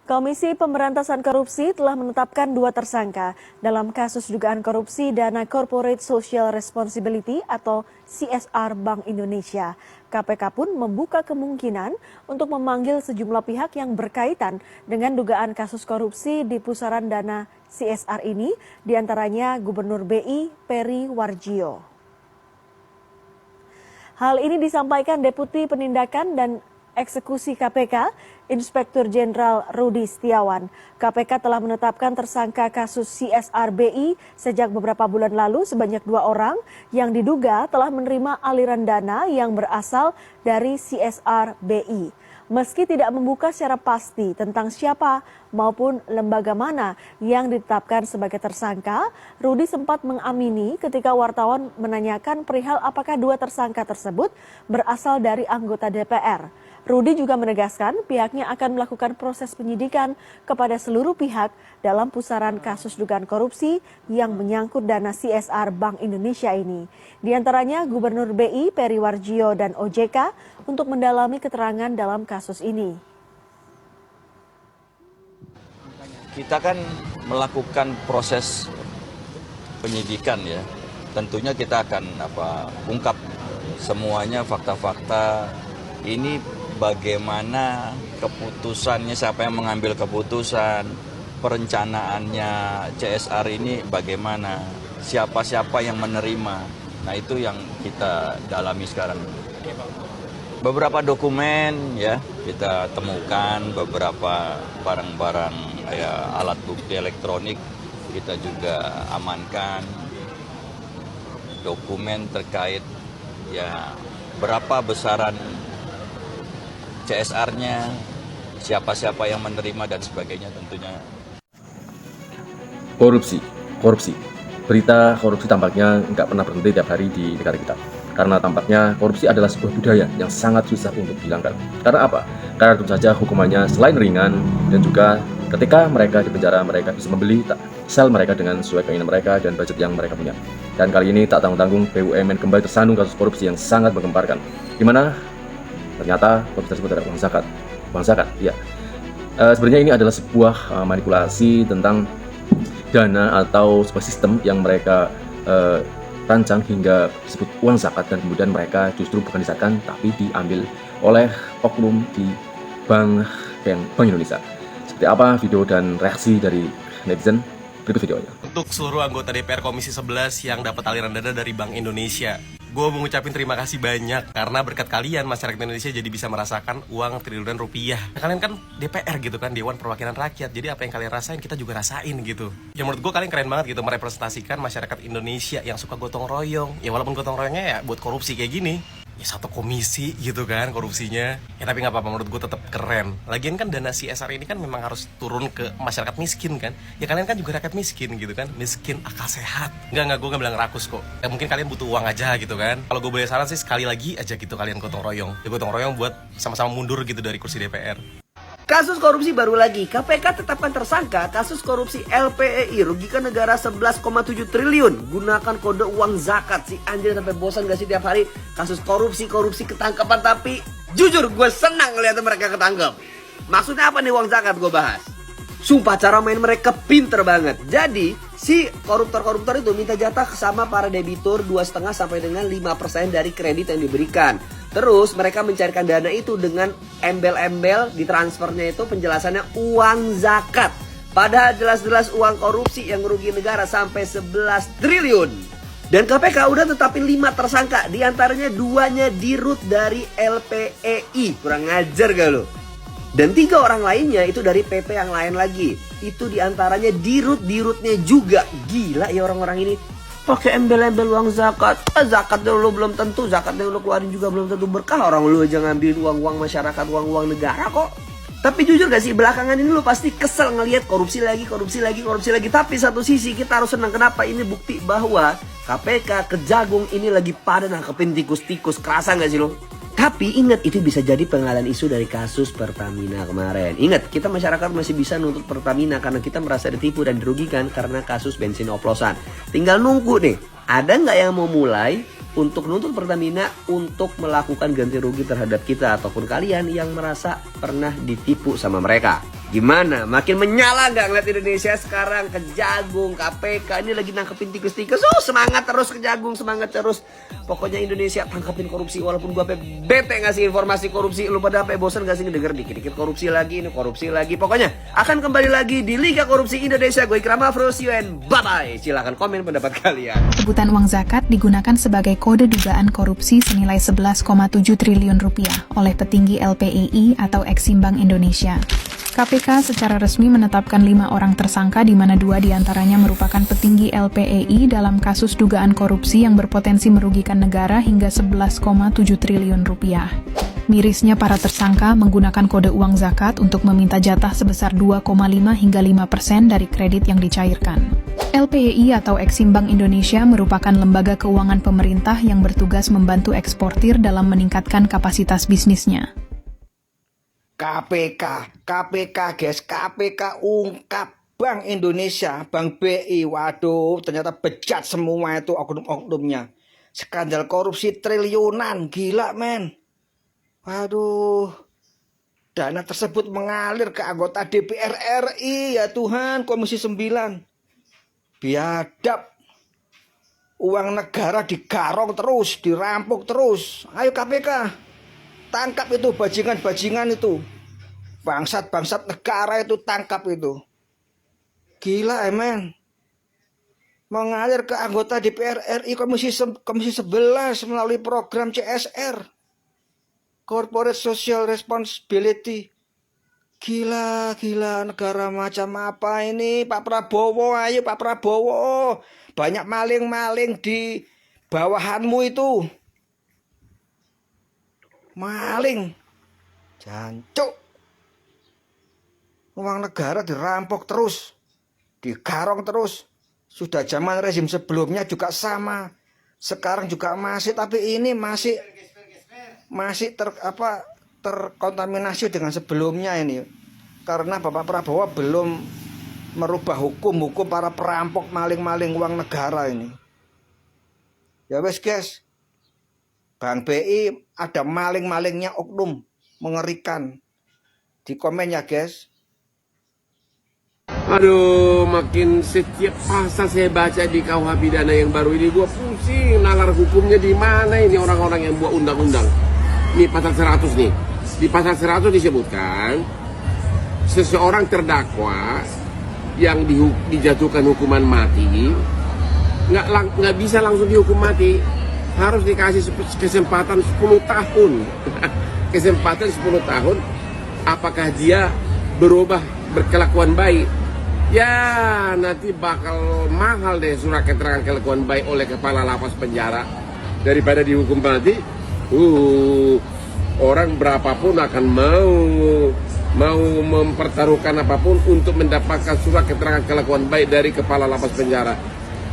Komisi Pemberantasan Korupsi telah menetapkan 2 tersangka dalam kasus dugaan korupsi dana Corporate Social Responsibility atau CSR Bank Indonesia. KPK pun membuka kemungkinan untuk memanggil sejumlah pihak yang berkaitan dengan dugaan kasus korupsi di pusaran dana CSR ini, diantaranya Gubernur BI Peri Warjio. Hal ini disampaikan Deputi Penindakan dan Eksekusi KPK, Inspektur Jenderal Rudi Setiawan. KPK telah menetapkan tersangka kasus CSR BI sejak beberapa bulan lalu sebanyak 2 orang yang diduga telah menerima aliran dana yang berasal dari CSR BI. Meski tidak membuka secara pasti tentang siapa maupun lembaga mana yang ditetapkan sebagai tersangka, Rudi sempat mengamini ketika wartawan menanyakan perihal apakah 2 tersangka tersebut berasal dari anggota DPR. Rudi juga menegaskan pihaknya akan melakukan proses penyidikan kepada seluruh pihak dalam pusaran kasus dugaan korupsi yang menyangkut dana CSR Bank Indonesia ini. Di antaranya Gubernur BI Peri Warjio dan OJK untuk mendalami keterangan dalam kasus ini. Kita kan melakukan proses penyidikan ya. Tentunya kita akan ungkap semuanya fakta-fakta ini. Bagaimana keputusannya, siapa yang mengambil keputusan, perencanaannya CSR ini bagaimana, siapa-siapa yang menerima. Nah itu yang kita dalami sekarang. Beberapa dokumen ya kita temukan, beberapa barang-barang ya, alat bukti elektronik kita juga amankan. Dokumen terkait ya berapa besaran CSR-nya, siapa-siapa yang menerima dan sebagainya tentunya. Korupsi. Berita korupsi tampaknya nggak pernah berhenti tiap hari di negara kita. Karena tampaknya korupsi adalah sebuah budaya yang sangat susah untuk dihilangkan. Karena apa? Karena tentu saja hukumannya selain ringan dan juga ketika mereka di penjara mereka bisa membeli sel mereka dengan sesuai keinginan mereka dan budget yang mereka punya. Dan kali ini tak tanggung-tanggung BUMN kembali tersandung kasus korupsi yang sangat menggemparkan. Di mana ternyata korupsi tersebut adalah uang zakat. Ya, sebenarnya ini adalah sebuah manipulasi tentang dana atau sebuah sistem yang mereka rancang hingga disebut uang zakat dan kemudian mereka justru bukan dizakatkan tapi diambil oleh oknum di Bank Indonesia. Seperti apa video dan reaksi dari netizen? Berikut videonya. Untuk seluruh anggota DPR Komisi 11 yang dapat aliran dana dari Bank Indonesia, gue mengucapkan terima kasih banyak karena berkat kalian masyarakat Indonesia jadi bisa merasakan uang triliunan rupiah. Kalian kan DPR gitu kan, Dewan Perwakilan Rakyat. Jadi apa yang kalian rasain kita juga rasain gitu. Ya menurut gue kalian keren banget gitu merepresentasikan masyarakat Indonesia yang suka gotong royong. Ya walaupun gotong royongnya ya buat korupsi kayak gini. Ya satu komisi gitu kan korupsinya. Ya tapi nggak apa-apa, menurut gue tetap keren. Lagian kan dana CSR ini kan memang harus turun ke masyarakat miskin kan. Ya kalian kan juga rakyat miskin gitu kan. Miskin akal sehat. Enggak, gue nggak bilang rakus kok. Ya mungkin kalian butuh uang aja gitu kan. Kalau gue boleh saran sih sekali lagi aja gitu kalian gotong royong. Ya gotong royong buat sama-sama mundur gitu dari kursi DPR. Kasus korupsi baru lagi, KPK tetapkan tersangka kasus korupsi LPEI rugikan negara 11,7 triliun. Gunakan kode uang zakat. Si anjir sampai bosan gak sih tiap hari kasus korupsi ketangkapan. Tapi jujur gue senang ngeliat mereka ketangkep. Maksudnya apa nih uang zakat gue bahas? Sumpah cara main mereka pinter banget. Jadi si koruptor-koruptor itu minta jatah sama para debitur 2,5 sampai dengan 5% dari kredit yang diberikan. Terus mereka mencairkan dana itu dengan embel-embel di transfernya itu penjelasannya uang zakat. Padahal jelas-jelas uang korupsi yang merugi negara sampai 11 triliun. Dan KPK udah tetapin 5 tersangka. Di antaranya 2-nya dirut dari LPEI. Kurang ngajar gak lo? Dan 3 orang lainnya itu dari PP yang lain lagi. Itu diantaranya dirutnya juga. Gila ya orang-orang ini. Pakai embel-embel uang zakat. Zakat dulu belum tentu. Zakat yang lu keluarin juga belum tentu berkah. Orang lu aja ngambilin uang-uang masyarakat, uang-uang negara kok. Tapi jujur gak sih, belakangan ini lu pasti kesel ngelihat korupsi lagi. Tapi satu sisi kita harus senang. Kenapa? Ini bukti bahwa KPK, Kejagung ini lagi pada nangkepin tikus-tikus. Kerasa gak sih lo? Tapi ingat, itu bisa jadi pengalihan isu dari kasus Pertamina kemarin. Ingat, kita masyarakat masih bisa nuntut Pertamina karena kita merasa ditipu dan dirugikan karena kasus bensin oplosan. Tinggal nunggu nih, ada nggak yang mau mulai untuk nuntut Pertamina untuk melakukan ganti rugi terhadap kita ataupun kalian yang merasa pernah ditipu sama mereka? Gimana? Makin menyala nggak ngeliat Indonesia sekarang? Kejagung, KPK ini lagi nangkepin tikus-tikus. Oh, semangat terus Kejagung, semangat terus. Pokoknya Indonesia tangkapin korupsi. Walaupun gua bete ngasih informasi korupsi, lu pada bosan gak sih ngedenger dikit-dikit korupsi lagi, ini korupsi lagi. Pokoknya akan kembali lagi di Liga Korupsi Indonesia. Gue Ikram Afro, see you and bye-bye. Silahkan komen pendapat kalian. Rebutan uang zakat digunakan sebagai kode dugaan korupsi senilai 11,7 triliun rupiah oleh petinggi LPEI atau Eksim Bank Indonesia. KPK secara resmi menetapkan 5 orang tersangka di mana 2 diantaranya merupakan petinggi LPEI dalam kasus dugaan korupsi yang berpotensi merugikan negara hingga 11,7 triliun rupiah. Mirisnya para tersangka menggunakan kode uang zakat untuk meminta jatah sebesar 2,5 hingga 5% dari kredit yang dicairkan. LPEI atau Eksim Bank Indonesia merupakan lembaga keuangan pemerintah yang bertugas membantu eksportir dalam meningkatkan kapasitas bisnisnya. KPK guys, KPK ungkap Bank Indonesia, Bank BI, waduh ternyata bejat semua itu oknum-oknumnya. Skandal korupsi triliunan, gila men. Waduh, dana tersebut mengalir ke anggota DPR RI, ya Tuhan, Komisi 9. Biadab, uang negara digarong terus, dirampok terus. Ayo KPK, tangkap itu bajingan-bajingan itu. Bangsat-bangsat negara itu tangkap itu. Gila men. Mengalir ke anggota DPR RI Komisi 11 melalui program CSR. Corporate Social Responsibility. Gila negara macam apa ini Pak Prabowo, ayo Pak Prabowo. Banyak maling-maling di bawahanmu itu. Maling. Jancuk. Uang negara dirampok terus, digarong terus. Sudah zaman rezim sebelumnya juga sama. Sekarang juga masih, tapi ini masih terkontaminasi dengan sebelumnya ini. Karena Bapak Prabowo belum merubah hukum para perampok maling-maling uang negara ini. Ya wes guys. Bank BI ada maling-malingnya oknum, mengerikan. Di komen ya guys. Aduh, makin setiap pasal saya baca di KUH pidana yang baru ini gua pusing, nalar hukumnya di mana ini orang-orang yang buat undang-undang. Nih pasal 100 nih. Di pasal 100 disebutkan seseorang terdakwa yang dijatuhkan hukuman mati nggak bisa langsung dihukum mati, harus dikasih kesempatan 10 tahun. Kesempatan 10 tahun apakah dia berubah berkelakuan baik. Ya nanti bakal mahal deh surat keterangan kelakuan baik oleh kepala lapas penjara daripada dihukum mati. Orang berapapun akan mau mempertaruhkan apapun untuk mendapatkan surat keterangan kelakuan baik dari kepala lapas penjara.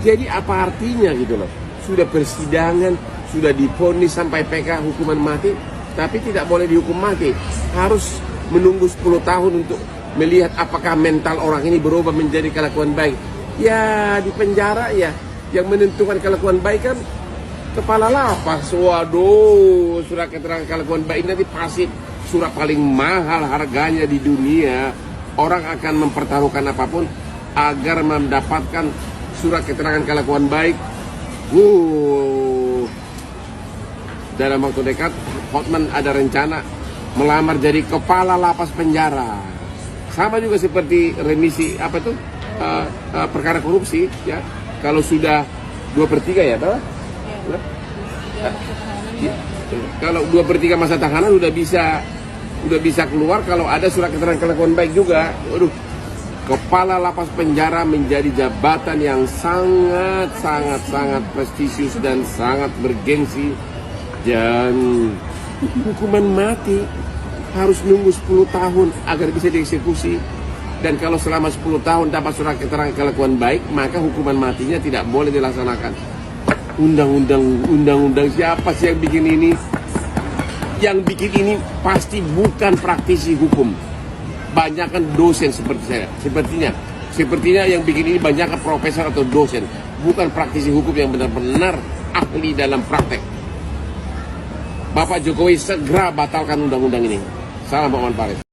Jadi apa artinya gitu loh? Sudah persidangan, sudah divonis sampai PK hukuman mati, tapi tidak boleh dihukum mati. Harus menunggu 10 tahun untuk melihat apakah mental orang ini berubah menjadi kelakuan baik. Ya di penjara ya, yang menentukan kelakuan baik kan kepala lapas. Waduh, surat keterangan kelakuan baik nanti pasti surat paling mahal harganya di dunia. Orang akan mempertaruhkan apapun agar mendapatkan surat keterangan kelakuan baik. Dalam waktu dekat Hotman ada rencana melamar jadi kepala lapas penjara. Sama juga seperti remisi perkara korupsi ya. Kalau sudah 2/3 ya toh? Kalau 2/3 masa tahanan udah bisa keluar kalau ada surat keterangan kelakuan baik juga. Waduh, kepala lapas penjara menjadi jabatan yang sangat prestisius dan sangat bergengsi. Dan hukuman mati harus nunggu 10 tahun agar bisa dieksekusi. Dan kalau selama 10 tahun dapat surat keterangan kelakuan baik, maka hukuman matinya tidak boleh dilaksanakan. Undang-undang siapa sih yang bikin ini? Yang bikin ini pasti bukan praktisi hukum. Banyakan dosen seperti saya. Sepertinya yang bikin ini banyakan profesor atau dosen, bukan praktisi hukum yang benar-benar ahli dalam praktek. Bapak Jokowi segera batalkan undang-undang ini. Salam Pak Wan Farid.